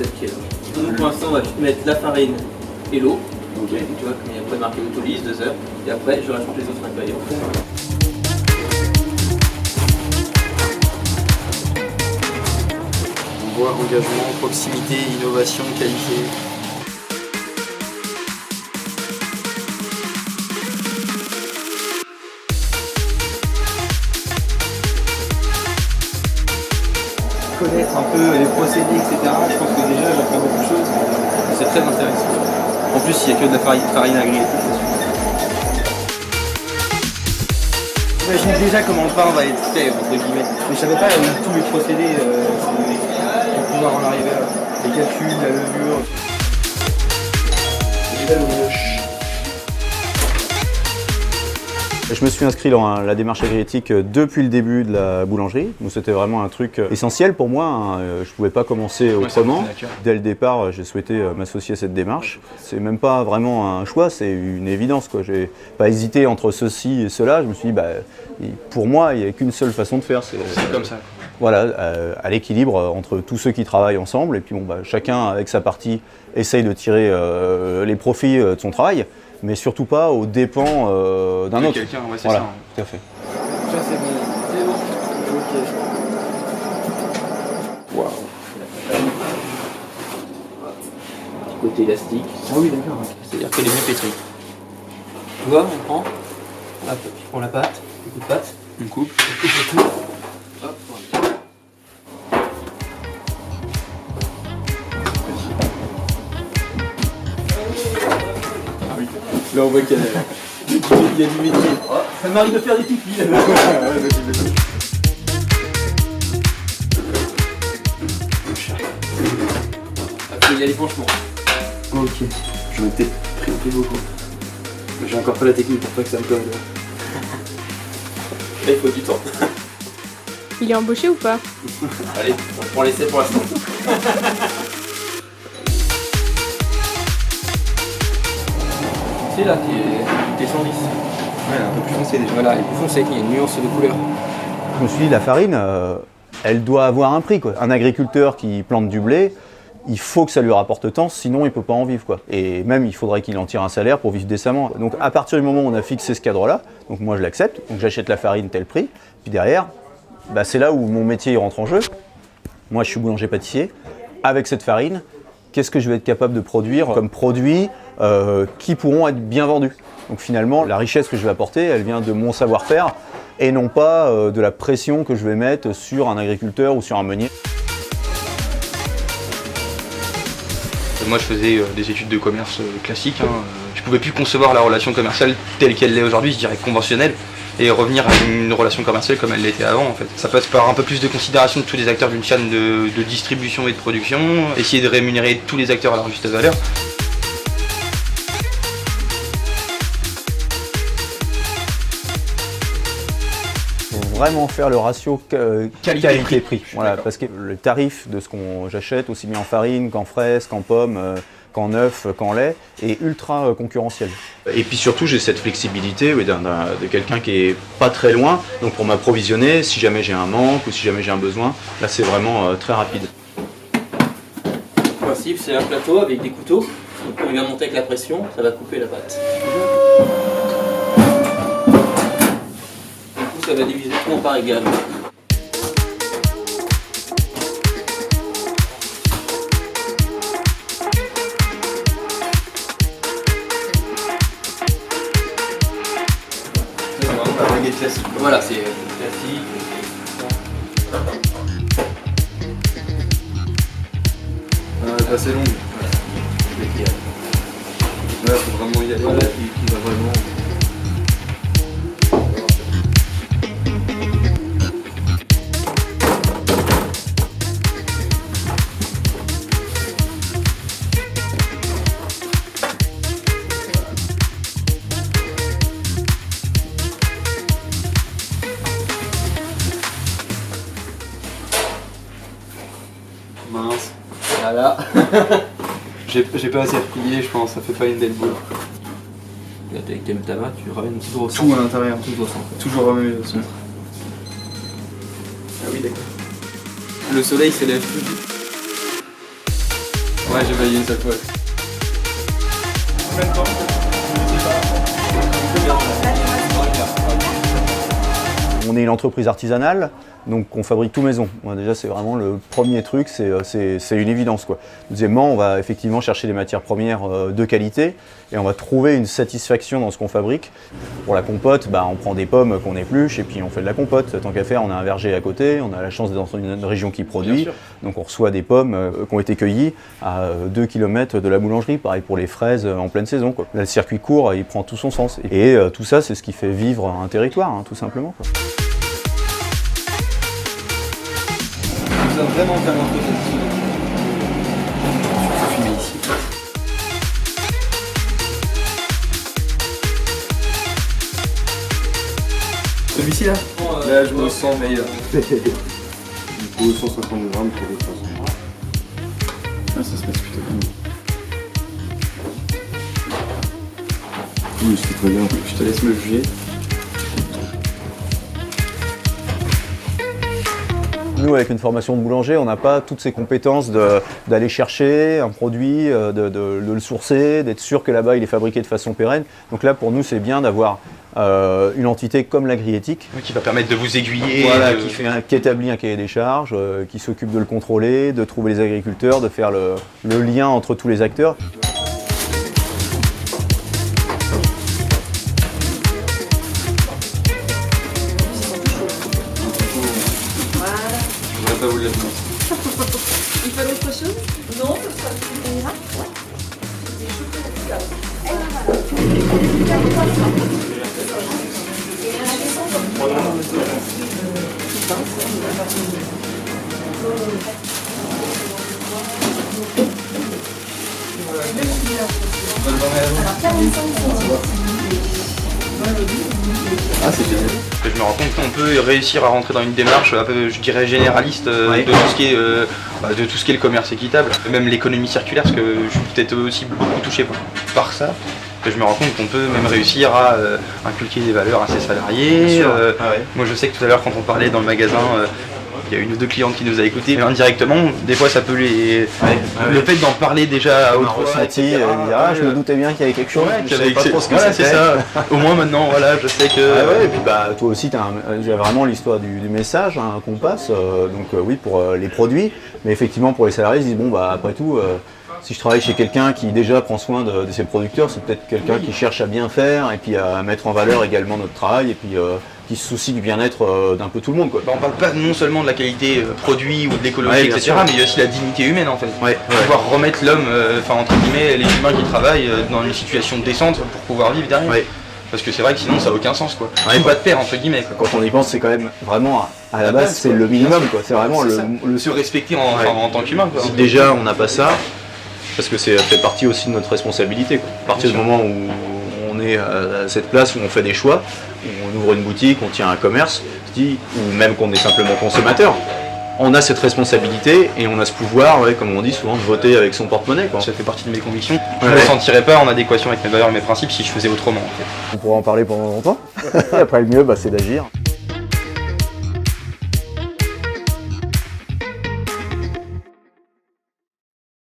celle qui est là. Nous, pour l'instant, on va juste mettre la farine et l'eau. Ok. Tu vois, comme il y a pas marqué autolyse, 2 heures. Et après, je rajoute les autres ingrédients. On voit engagement, proximité, innovation, qualité. Connaître un peu les procédés, etc. Je pense que déjà j'apprends beaucoup de choses. C'est très intéressant. En plus, il n'y a que de la farine à griller. J'imagine déjà comment le pain va être fait, entre guillemets. Mais je savais pas tous les procédés pour pouvoir en arriver là. Les calculs, la levure. Je me suis inscrit dans la démarche agriéthique depuis le début de la boulangerie. C'était vraiment un truc essentiel pour moi. Je ne pouvais pas commencer autrement. Dès le départ, j'ai souhaité m'associer à cette démarche. C'est même pas vraiment un choix, c'est une évidence. Je n'ai pas hésité entre ceci et cela. Je me suis dit, pour moi, il n'y a qu'une seule façon de faire. C'est comme ça. Voilà, à l'équilibre entre tous ceux qui travaillent ensemble. Et puis chacun, avec sa partie, essaye de tirer les profits de son travail. Mais surtout pas aux dépens d'un autre. Quelqu'un, ouais, c'est voilà, ça. Tout à fait. Ça c'est bon. C'est bon. Ok. Waouh. Petit côté élastique. Ah oui, d'accord. C'est-à-dire qu'elle est mieux pétrie. Tu vois, on prend. Hop, je prends la pâte, le coup de pâte. On coupe. On coupe le tout. Hop, voilà. Là, on voit qu'il y a du métier. Oh, ça m'arrive de faire des pipis là. Faut y aller franchement. Ok. J'en ai peut-être pris un peu beaucoup. Mais j'ai encore pas la technique pour pas que ça me colle. Là, il faut du temps. Il est embauché ou pas? Allez, on prend l'essai pour l'instant. C'est là qui est 110. Ouais, un peu plus foncé déjà. Voilà, il est plus foncé, il y a une nuance de couleur. Je me suis dit, la farine, elle doit avoir un prix. Un agriculteur qui plante du blé, il faut que ça lui rapporte tant, sinon il ne peut pas en vivre. Et même, il faudrait qu'il en tire un salaire pour vivre décemment. Donc à partir du moment où on a fixé ce cadre-là, donc moi je l'accepte, donc j'achète la farine tel prix, puis derrière, c'est là où mon métier rentre en jeu. Moi je suis boulanger-pâtissier, avec cette farine, qu'est-ce que je vais être capable de produire comme produits qui pourront être bien vendus. Donc finalement, la richesse que je vais apporter, elle vient de mon savoir-faire et non pas de la pression que je vais mettre sur un agriculteur ou sur un meunier. Moi, je faisais des études de commerce classiques. Je pouvais plus concevoir la relation commerciale telle qu'elle l'est aujourd'hui, je dirais conventionnelle, et revenir à une relation commerciale comme elle l'était avant en fait. Ça passe par un peu plus de considération de tous les acteurs d'une chaîne de distribution et de production, essayer de rémunérer tous les acteurs à leur juste valeur. Vraiment faire le ratio qualité-prix. Voilà, parce que le tarif de ce qu'on j'achète, aussi bien en farine qu'en fraises, qu'en pommes, qu'en œufs, qu'en lait, est ultra concurrentiel. Et puis surtout, j'ai cette flexibilité de quelqu'un qui est pas très loin, donc pour m'approvisionner, si jamais j'ai un manque ou si jamais j'ai un besoin, là c'est vraiment très rapide. Le principe, c'est un plateau avec des couteaux. Donc quand il va monter avec la pression, ça va couper la pâte. Ça va diviser tout en parts égales. C'est vraiment la baguette classique. Voilà, c'est classique. Elle est assez longue. Là, faut vraiment y aller. Voilà, qui va vraiment. Mince. Voilà. J'ai pas assez replié, je pense, ça fait pas une belle boule. Là, avec ta main, tu ramènes toujours au centre. Tout à l'intérieur. Tout au centre. Toujours ramené au centre. Ah oui, d'accord. Le soleil s'élève plus vite. Ouais, j'ai validé une seule fois. Combien de temps? On est une entreprise artisanale, donc on fabrique tout maison. Bon, déjà, c'est vraiment le premier truc, c'est une évidence, quoi. Deuxièmement, on va effectivement chercher des matières premières de qualité et on va trouver une satisfaction dans ce qu'on fabrique. Pour la compote, bah, on prend des pommes qu'on épluche et puis on fait de la compote. Tant qu'à faire, on a un verger à côté, on a la chance d'être dans une région qui produit. Donc on reçoit des pommes qui ont été cueillies à 2 km de la boulangerie. Pareil pour les fraises en pleine saison, quoi. Là, le circuit court, il prend tout son sens. Et tout ça, c'est ce qui fait vivre un territoire, hein, tout simplement, quoi. Vous êtes vraiment très satisfait. Je fumer ici. Celui-ci là? Là je me sens meilleur. Du coup 150 grammes pour les 300. Ah, ça se passe plutôt bien. Oui, c'est très bien. Je te laisse me juger. Nous, avec une formation de boulanger, on n'a pas toutes ces compétences d'aller chercher un produit, de le sourcer, d'être sûr que là-bas il est fabriqué de façon pérenne. Donc là, pour nous, c'est bien d'avoir une entité comme l'Agriéthique, Qui va permettre de vous aiguiller. voilà, qui établit un cahier des charges, qui s'occupe de le contrôler, de trouver les agriculteurs, de faire le lien entre tous les acteurs. Je vais pas vous le laisser. Il faut autre chose? Non, ça ira. Bonne journée à vous. Ah, c'est génial. Je me rends compte qu'on peut réussir à rentrer dans une démarche un peu, je dirais, généraliste de tout ce qui est, de tout ce qui est le commerce équitable, même l'économie circulaire, parce que je suis peut-être aussi beaucoup touché par ça. Et je me rends compte qu'on peut même réussir à inculquer des valeurs à ses salariés. Moi, je sais que tout à l'heure, quand on parlait dans le magasin, il y a une ou deux clientes qui nous a écoutés, mais indirectement, des fois ça peut les. Le fait d'en parler déjà à autre Ressenti, je me doutais bien qu'il y avait quelque chose. Je savais pas trop ce que voilà, c'est c'était. ça. Au moins maintenant, voilà, je sais que. Et puis bah, toi aussi, il y a vraiment l'histoire du message qu'on passe. Oui, pour les produits, mais effectivement pour les salariés, ils disent bon, bah, après tout, si je travaille chez quelqu'un qui déjà prend soin de ses producteurs, c'est peut-être quelqu'un qui cherche à bien faire et puis à mettre en valeur également notre travail et puis qui se soucie du bien-être d'un peu tout le monde, quoi. On parle pas non seulement de la qualité produit ou de l'écologie, bien etc., sûr. mais il y a aussi la dignité humaine en fait. Pouvoir remettre l'homme, entre guillemets, les humains qui travaillent dans une situation décente pour pouvoir vivre derrière. Parce que c'est vrai que sinon ça n'a aucun sens, quoi. Tout pas de pair entre guillemets, quoi. Quand on y pense, c'est quand même vraiment à la base, c'est le minimum, quoi. C'est vraiment le Se respecter en tant qu'humain, quoi. Si déjà on n'a pas ça, parce que ça fait partie aussi de notre responsabilité, quoi. À partir du moment où on est à cette place où on fait des choix, où on ouvre une boutique, on tient un commerce, ou même qu'on est simplement consommateur, on a cette responsabilité et on a ce pouvoir, comme on dit souvent, de voter avec son porte-monnaie, quoi. Ça fait partie de mes convictions. Je ne me sentirais pas en adéquation avec mes valeurs et mes principes si je faisais autrement, en fait. On pourra en parler pendant longtemps. Et après, le mieux, c'est d'agir.